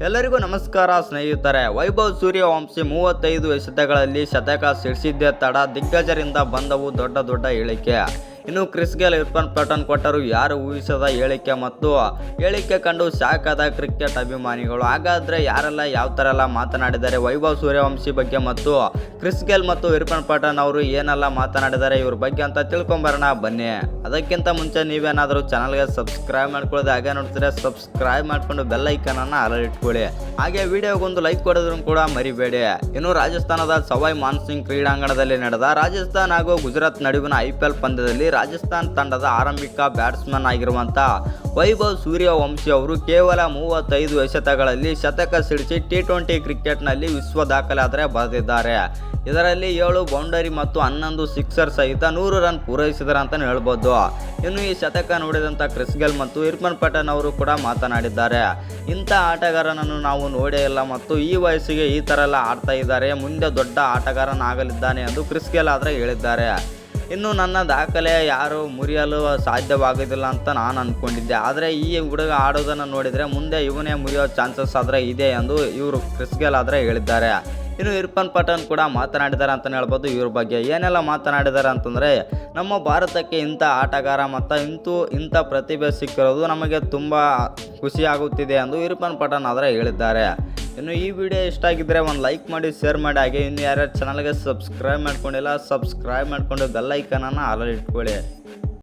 ಎಲ್ಲರಿಗೂ ನಮಸ್ಕಾರ ಸ್ನೇಹಿತರೆ. ವೈಭವ್ ಸೂರ್ಯವಂಶಿ 35 ಎಸೆತಗಳಲ್ಲಿ ಶತಕ ಸಿಡಿಸಿದ್ದೇ ತಡ, ದಿಗ್ಗಜರಿಂದ ಬಂದವು ದೊಡ್ಡ ದೊಡ್ಡ ಹೇಳಿಕೆ. ಇನ್ನು ಕ್ರಿಸ್ ಗೇಲ್, ಇರ್ಫಾನ್ ಪಠಾಣ್ ಕೊಟ್ಟರು ಯಾರು ಊಹಿಸದ ಹೇಳಿಕೆ ಕಂಡು ಶಾಕ್ ಆದ ಕ್ರಿಕೆಟ್ ಅಭಿಮಾನಿಗಳು. ಹಾಗಾದರೆ ಯಾರೆಲ್ಲ ಯಾವ ಥರ ಎಲ್ಲ ಮಾತನಾಡಿದ್ದಾರೆ ವೈಭವ್ ಸೂರ್ಯವಂಶಿ ಬಗ್ಗೆ ಮತ್ತು ಕ್ರಿಸ್ ಗೇಲ್ ಮತ್ತು ಇರ್ಫಾನ್ ಪಠಾಣ್ ಅವರು ಏನೆಲ್ಲ ಮಾತನಾಡಿದ್ದಾರೆ ಇವ್ರ ಬಗ್ಗೆ ಅಂತ ತಿಳ್ಕೊಂಬರೋಣ ಬನ್ನಿ. ಅದಕ್ಕಿಂತ ಮುಂಚೆ ನೀವೇನಾದರೂ ಚಾನಲ್ಗೆ ಸಬ್ಸ್ಕ್ರೈಬ್ ಮಾಡ್ಕೊಳ್ಳೋದು, ಹಾಗೆ ನೋಡ್ತಿದ್ರೆ ಸಬ್ಸ್ಕ್ರೈಬ್ ಮಾಡ್ಕೊಂಡು ಬೆಲ್ ಐಕನನ್ನು ಅಲರ್ಟ್ಕೊಳ್ಳಿ. ಹಾಗೆ ವಿಡಿಯೋಗೊಂದು ಲೈಕ್ ಕೊಡೋದನ್ನು ಕೂಡ ಮರಿಬೇಡಿ. ಇನ್ನು ರಾಜಸ್ಥಾನದ ಸವಾಯ್ ಮಾನ್ಸಿಂಗ್ ಕ್ರೀಡಾಂಗಣದಲ್ಲಿ ನಡೆದ ರಾಜಸ್ಥಾನ್ ಹಾಗೂ ಗುಜರಾತ್ ನಡುವಿನ IPL ಪಂದ್ಯದಲ್ಲಿ ರಾಜಸ್ಥಾನ್ ತಂಡದ ಆರಂಭಿಕ ಬ್ಯಾಟ್ಸ್ಮನ್ ಆಗಿರುವಂಥ ವೈಭವ್ ಸೂರ್ಯವಂಶಿ ಅವರು ಕೇವಲ 35 ಎಸೆತಗಳಲ್ಲಿ ಶತಕ ಸಿಡಿಸಿ T20 ಕ್ರಿಕೆಟ್ನಲ್ಲಿ ವಿಶ್ವ ದಾಖಲೆ ಬರೆದಿದ್ದಾರೆ. ಇದರಲ್ಲಿ 7 ಬೌಂಡರಿ ಮತ್ತು 11 ಸಿಕ್ಸರ್ ಸಹಿತ 100 ರನ್ ಪೂರೈಸಿದ್ದಾರೆ ಅಂತಲೇ ಹೇಳ್ಬೋದು. ಇನ್ನು ಈ ಶತಕ ನೋಡಿದಂಥ ಕ್ರಿಸ್ ಗೇಲ್ ಮತ್ತು ಇರ್ಫಾನ್ ಪಠಾಣ್ ಅವರು ಕೂಡ ಮಾತನಾಡಿದ್ದಾರೆ. ಇಂಥ ಆಟಗಾರನನ್ನು ನಾವು ನೋಡೇ ಇಲ್ಲ ಮತ್ತು ಈ ವಯಸ್ಸಿಗೆ ಈ ಥರ ಎಲ್ಲ ಆಡ್ತಾ ಇದ್ದಾರೆ, ಮುಂದೆ ದೊಡ್ಡ ಆಟಗಾರನಾಗಲಿದ್ದಾನೆ ಎಂದು ಕ್ರಿಸ್ ಗೇಲ್ ಹೇಳಿದ್ದಾರೆ. ಇನ್ನು ನನ್ನ ದಾಖಲೆ ಯಾರು ಮುರಿಯಲು ಸಾಧ್ಯವಾಗೋದಿಲ್ಲ ಅಂತ ನಾನು ಅಂದ್ಕೊಂಡಿದ್ದೆ, ಆದರೆ ಈ ಹುಡುಗ ಆಡೋದನ್ನು ನೋಡಿದರೆ ಮುಂದೆ ಇವನೇ ಮುರಿಯೋ ಚಾನ್ಸಸ್ ಇದೆ ಎಂದು ಇವರು ಕ್ರಿಸ್ ಗೇಲ್ ಹೇಳಿದ್ದಾರೆ. ಇನ್ನು ಇರ್ಫಾನ್ ಪಠಾಣ್ ಕೂಡ ಮಾತನಾಡಿದ್ದಾರೆ ಅಂತಲೇ ಹೇಳ್ಬೋದು. ಇವ್ರ ಬಗ್ಗೆ ಏನೆಲ್ಲ ಮಾತನಾಡಿದ್ದಾರೆ ಅಂತಂದರೆ, ನಮ್ಮ ಭಾರತಕ್ಕೆ ಇಂಥ ಆಟಗಾರ ಮತ್ತು ಇಂಥ ಪ್ರತಿಭೆ ಸಿಕ್ಕಿರೋದು ನಮಗೆ ತುಂಬ ಖುಷಿಯಾಗುತ್ತಿದೆ ಎಂದು ಇರ್ಫಾನ್ ಪಠಾಣ್ ಹೇಳಿದ್ದಾರೆ. ಇನ್ನು ಈ ವಿಡಿಯೋ ಇಷ್ಟ ಆಗಿದ್ದರೆ ಒಂದು ಲೈಕ್ ಮಾಡಿ, ಶೇರ್ ಮಾಡಿ. ಹಾಗೆ ಇನ್ನು ಯಾರ್ಯಾರು ಚಾನಲ್ಗೆ ಸಬ್ಸ್ಕ್ರೈಬ್ ಮಾಡ್ಕೊಂಡಿಲ್ಲ ಸಬ್ಸ್ಕ್ರೈಬ್ ಮಾಡಿಕೊಂಡು ಬೆಲ್ ಐಕನನ್ನು ಆಲ್ ಇಟ್ಕೊಳ್ಳಿ.